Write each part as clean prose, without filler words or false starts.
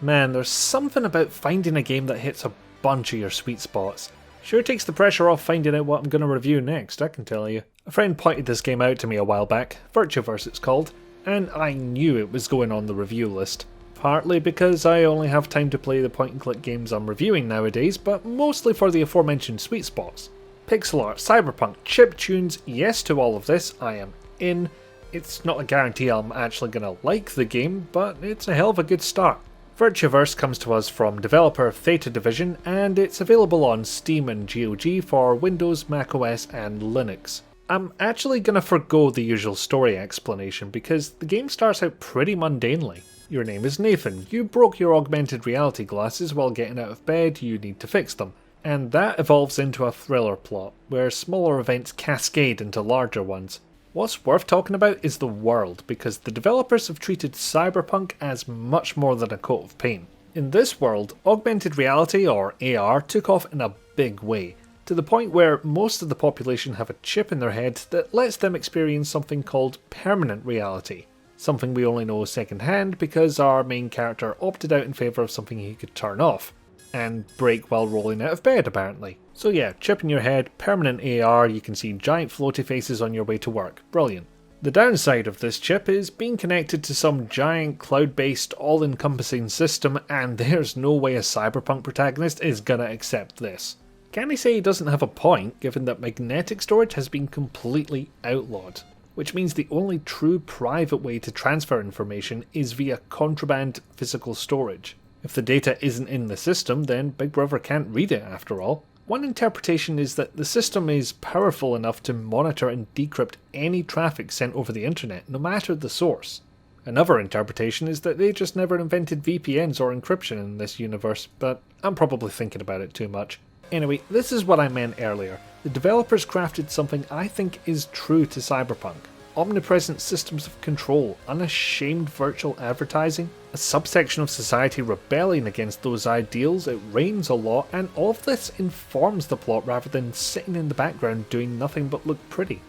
Man, there's something about finding a game that hits a bunch of your sweet spots. Sure takes the pressure off finding out what I'm going to review next, I can tell you. A friend pointed this game out to me a while back, VirtuaVerse it's called, and I knew it was going on the review list. Partly because I only have time to play the point and click games I'm reviewing nowadays, but mostly for the aforementioned sweet spots. Pixel art, cyberpunk, chiptunes, yes to all of this, I am in. It's not a guarantee I'm actually going to like the game, but it's a hell of a good start. VirtuaVerse comes to us from developer Theta Division, and it's available on Steam and GoG for Windows, macOS and Linux. I'm actually going to forgo the usual story explanation because the game starts out pretty mundanely. Your name is Nathan, you broke your augmented reality glasses while getting out of bed, you need to fix them. And that evolves into a thriller plot, where smaller events cascade into larger ones. What's worth talking about is the world, because the developers have treated Cyberpunk as much more than a coat of paint. In this world, augmented reality, or AR, took off in a big way, to the point where most of the population have a chip in their head that lets them experience something called permanent reality. Something we only know secondhand because our main character opted out in favour of something he could turn off. And break while rolling out of bed apparently. So yeah, chip in your head, permanent AR, you can see giant floaty faces on your way to work. Brilliant. The downside of this chip is being connected to some giant cloud-based all-encompassing system, and there's no way a cyberpunk protagonist is gonna accept this. Can I say he doesn't have a point, given that magnetic storage has been completely outlawed? Which means the only true private way to transfer information is via contraband physical storage. If the data isn't in the system, then Big Brother can't read it after all. One interpretation is that the system is powerful enough to monitor and decrypt any traffic sent over the internet, no matter the source. Another interpretation is that they just never invented VPNs or encryption in this universe, but I'm probably thinking about it too much. Anyway, this is what I meant earlier. The developers crafted something I think is true to Cyberpunk. Omnipresent systems of control, unashamed virtual advertising, a subsection of society rebelling against those ideals, it rains a lot, and all of this informs the plot rather than sitting in the background doing nothing but look pretty.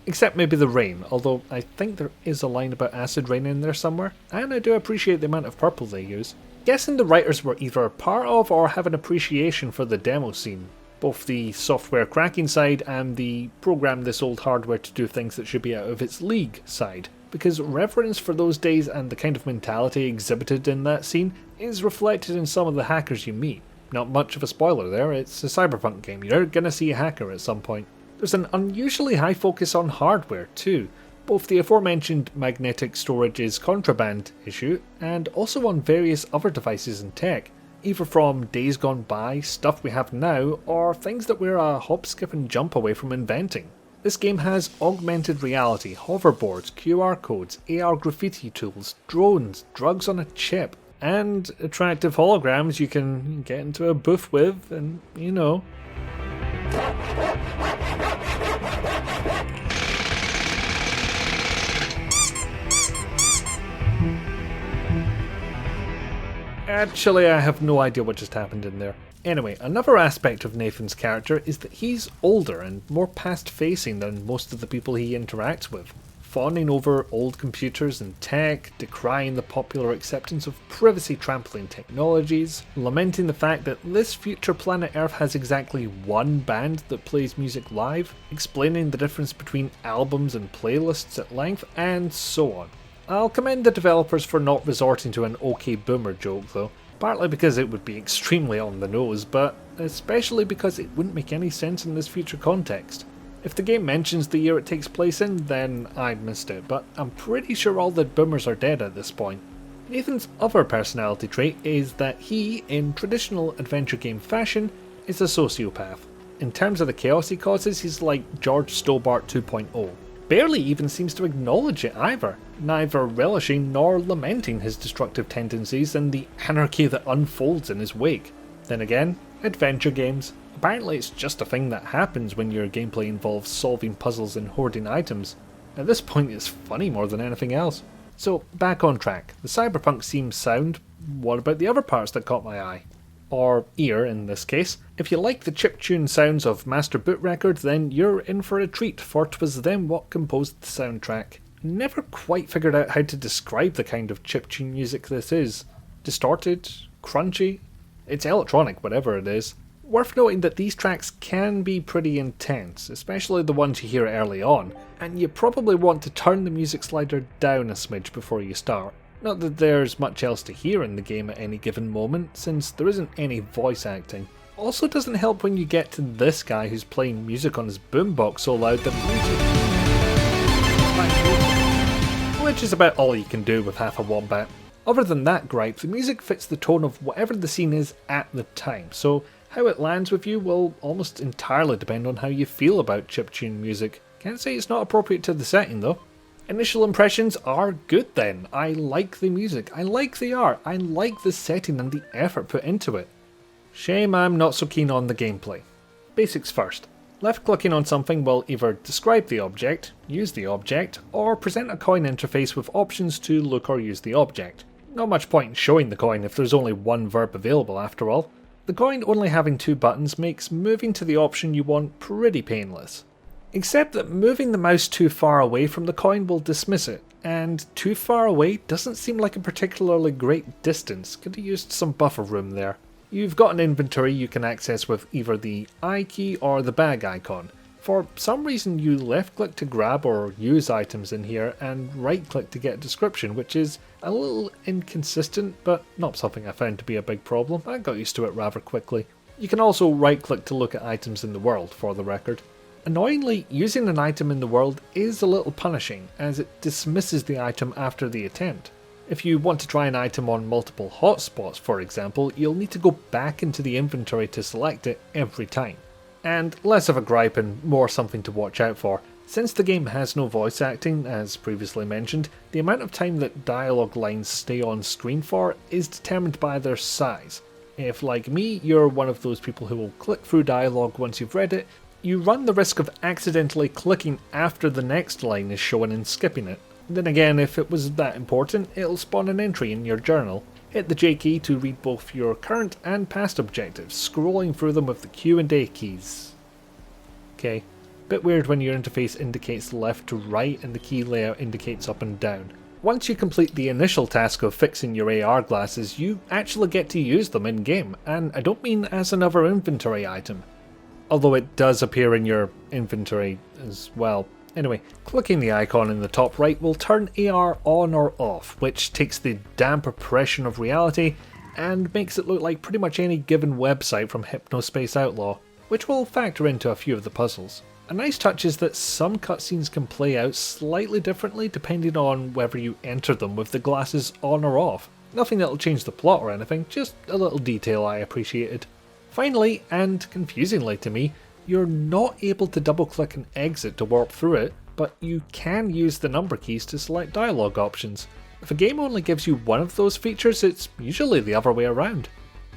Except maybe the rain, although I think there is a line about acid rain in there somewhere, and I do appreciate the amount of purple they use. Guessing the writers were either part of or have an appreciation for the demo scene. Both the software cracking side and the program this old hardware to do things that should be out of its league side, because reverence for those days and the kind of mentality exhibited in that scene is reflected in some of the hackers you meet. Not much of a spoiler there, it's a cyberpunk game, you're gonna see a hacker at some point. There's an unusually high focus on hardware too, both the aforementioned magnetic storage's contraband issue and also on various other devices and tech. Either from days gone by, stuff we have now, or things that we're a hop, skip and jump away from inventing. This game has augmented reality, hoverboards, QR codes, AR graffiti tools, drones, drugs on a chip, and attractive holograms you can get into a booth with, and you know. Actually, I have no idea what just happened in there. Anyway, another aspect of Nathan's character is that he's older and more past-facing than most of the people he interacts with, fawning over old computers and tech, decrying the popular acceptance of privacy-trampling technologies, lamenting the fact that this future planet Earth has exactly one band that plays music live, explaining the difference between albums and playlists at length, and so on. I'll commend the developers for not resorting to an OK Boomer joke though, partly because it would be extremely on the nose, but especially because it wouldn't make any sense in this future context. If the game mentions the year it takes place in, then I missed it, but I'm pretty sure all the boomers are dead at this point. Nathan's other personality trait is that he, in traditional adventure game fashion, is a sociopath. In terms of the chaos he causes, he's like George Stobart 2.0. Barely even seems to acknowledge it either, neither relishing nor lamenting his destructive tendencies and the anarchy that unfolds in his wake. Then again, adventure games. Apparently it's just a thing that happens when your gameplay involves solving puzzles and hoarding items. At this point it's funny more than anything else. So back on track, the cyberpunk seems sound, what about the other parts that caught my eye? Or ear in this case. If you like the chiptune sounds of Master Boot Record, then you're in for a treat, for 'twas them what composed the soundtrack. Never quite figured out how to describe the kind of chiptune music this is. distorted, crunchy. It's electronic, whatever it is. Worth noting that these tracks can be pretty intense, especially the ones you hear early on, and you probably want to turn the music slider down a smidge before you start. Not that there's much else to hear in the game at any given moment, since there isn't any voice acting. Also doesn't help when you get to this guy who's playing music on his boombox so loud that which is about all you can do with half a wombat. Other than that gripe, the music fits the tone of whatever the scene is at the time, so how it lands with you will almost entirely depend on how you feel about chiptune music. Can't say it's not appropriate to the setting though. Initial impressions are good then. I like the music, I like the art, I like the setting and the effort put into it. Shame I'm not so keen on the gameplay. Basics first. Left clicking on something will either describe the object, use the object, or present a coin interface with options to look or use the object. Not much point in showing the coin if there's only one verb available after all. The coin only having 2 buttons makes moving to the option you want pretty painless. Except that moving the mouse too far away from the coin will dismiss it, and too far away doesn't seem like a particularly great distance, could have used some buffer room there. You've got an inventory you can access with either the I key or the bag icon. For some reason you left click to grab or use items in here and right click to get a description, which is a little inconsistent but not something I found to be a big problem. I got used to it rather quickly. You can also right click to look at items in the world, for the record. Annoyingly, using an item in the world is a little punishing as it dismisses the item after the attempt. If you want to try an item on multiple hotspots, for example, you'll need to go back into the inventory to select it every time. And less of a gripe and more something to watch out for. Since the game has no voice acting, as previously mentioned, the amount of time that dialogue lines stay on screen for is determined by their size. If, like me, you're one of those people who will click through dialogue once you've read it, you run the risk of accidentally clicking after the next line is shown and skipping it. Then again, if it was that important, it'll spawn an entry in your journal. Hit the J key to read both your current and past objectives, scrolling through them with the Q and A keys. Okay, bit weird when your interface indicates left to right and the key layout indicates up and down. Once you complete the initial task of fixing your AR glasses, you actually get to use them in game, and I don't mean as another inventory item. Although it does appear in your inventory as well. Anyway, clicking the icon in the top right will turn AR on or off, which takes the damp oppression of reality and makes it look like pretty much any given website from Hypnospace Outlaw, which will factor into a few of the puzzles. A nice touch is that some cutscenes can play out slightly differently depending on whether you enter them with the glasses on or off. Nothing that'll change the plot or anything, just a little detail I appreciated. Finally, and confusingly to me, you're not able to double click and exit to warp through it, but you can use the number keys to select dialogue options. If a game only gives you one of those features, it's usually the other way around.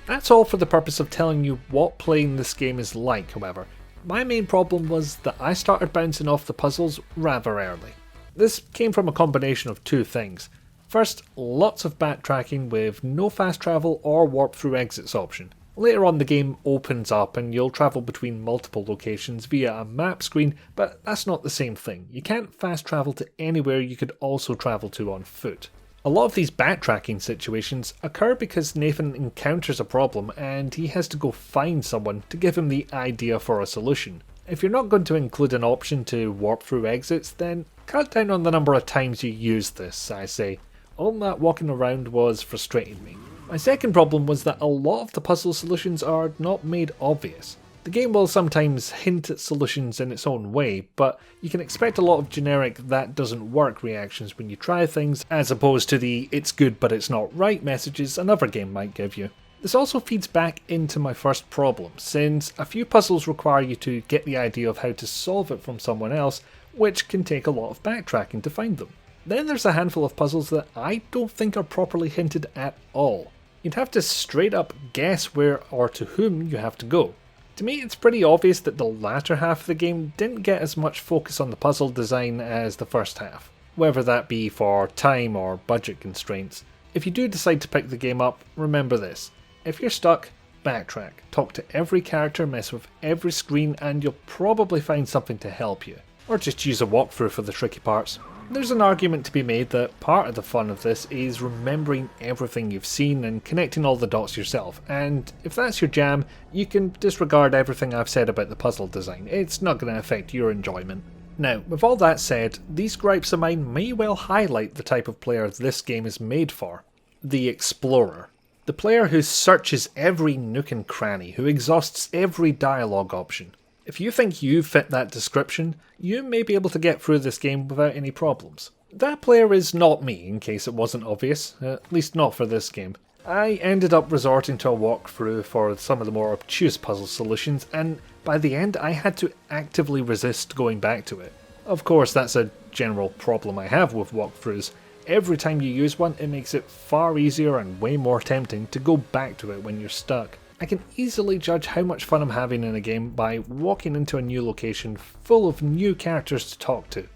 That's all for the purpose of telling you what playing this game is like, however. My main problem was that I started bouncing off the puzzles rather early. This came from a combination of 2 things. First, lots of backtracking with no fast travel or warp through exits option. Later on the game opens up and you'll travel between multiple locations via a map screen, but that's not the same thing. You can't fast travel to anywhere you could also travel to on foot. A lot of these backtracking situations occur because Nathan encounters a problem and he has to go find someone to give him the idea for a solution. If you're not going to include an option to warp through exits, then cut down on the number of times you use this, I say. All that walking around was frustrating me. My second problem was that a lot of the puzzle solutions are not made obvious. The game will sometimes hint at solutions in its own way, but you can expect a lot of generic "that doesn't work" reactions when you try things, as opposed to the "it's good but it's not right" messages another game might give you. This also feeds back into my first problem, since a few puzzles require you to get the idea of how to solve it from someone else, which can take a lot of backtracking to find them. Then there's a handful of puzzles that I don't think are properly hinted at all. You'd have to straight up guess where or to whom you have to go. To me, it's pretty obvious that the latter half of the game didn't get as much focus on the puzzle design as the first half, whether that be for time or budget constraints. If you do decide to pick the game up, remember this. If you're stuck, backtrack, talk to every character, mess with every screen, and you'll probably find something to help you. Or just use a walkthrough for the tricky parts. There's an argument to be made that part of the fun of this is remembering everything you've seen and connecting all the dots yourself, and if that's your jam, you can disregard everything I've said about the puzzle design. It's not going to affect your enjoyment. Now, with all that said, these gripes of mine may well highlight the type of player this game is made for. The explorer. The player who searches every nook and cranny, who exhausts every dialogue option. If you think you fit that description, you may be able to get through this game without any problems. That player is not me, in case it wasn't obvious, at least not for this game. I ended up resorting to a walkthrough for some of the more obtuse puzzle solutions, and by the end I had to actively resist going back to it. Of course, that's a general problem I have with walkthroughs. Every time you use one, it makes it far easier and way more tempting to go back to it when you're stuck. I can easily judge how much fun I'm having in a game by walking into a new location full of new characters to talk to.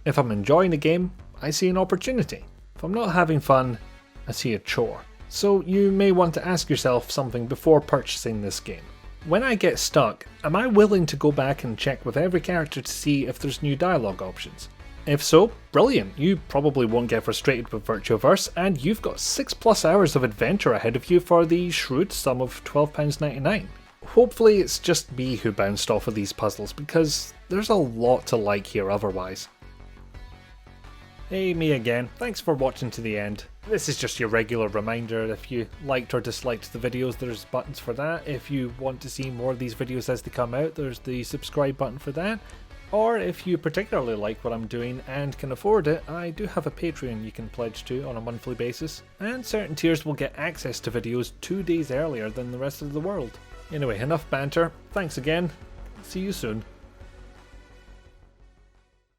If I'm enjoying a game, I see an opportunity. If I'm not having fun, I see a chore. So you may want to ask yourself something before purchasing this game. When I get stuck, am I willing to go back and check with every character to see if there's new dialogue options? If so, brilliant, you probably won't get frustrated with VirtuaVerse, and you've got 6+ hours of adventure ahead of you for the shrewd sum of £12.99. Hopefully it's just me who bounced off of these puzzles, because there's a lot to like here otherwise. Hey, me again, thanks for watching to the end. This is just your regular reminder. If you liked or disliked the videos, there's buttons for that. If you want to see more of these videos as they come out, there's the subscribe button for that. Or if you particularly like what I'm doing and can afford it, I do have a Patreon you can pledge to on a monthly basis, and certain tiers will get access to videos 2 days earlier than the rest of the world. Anyway, enough banter, thanks again, see you soon.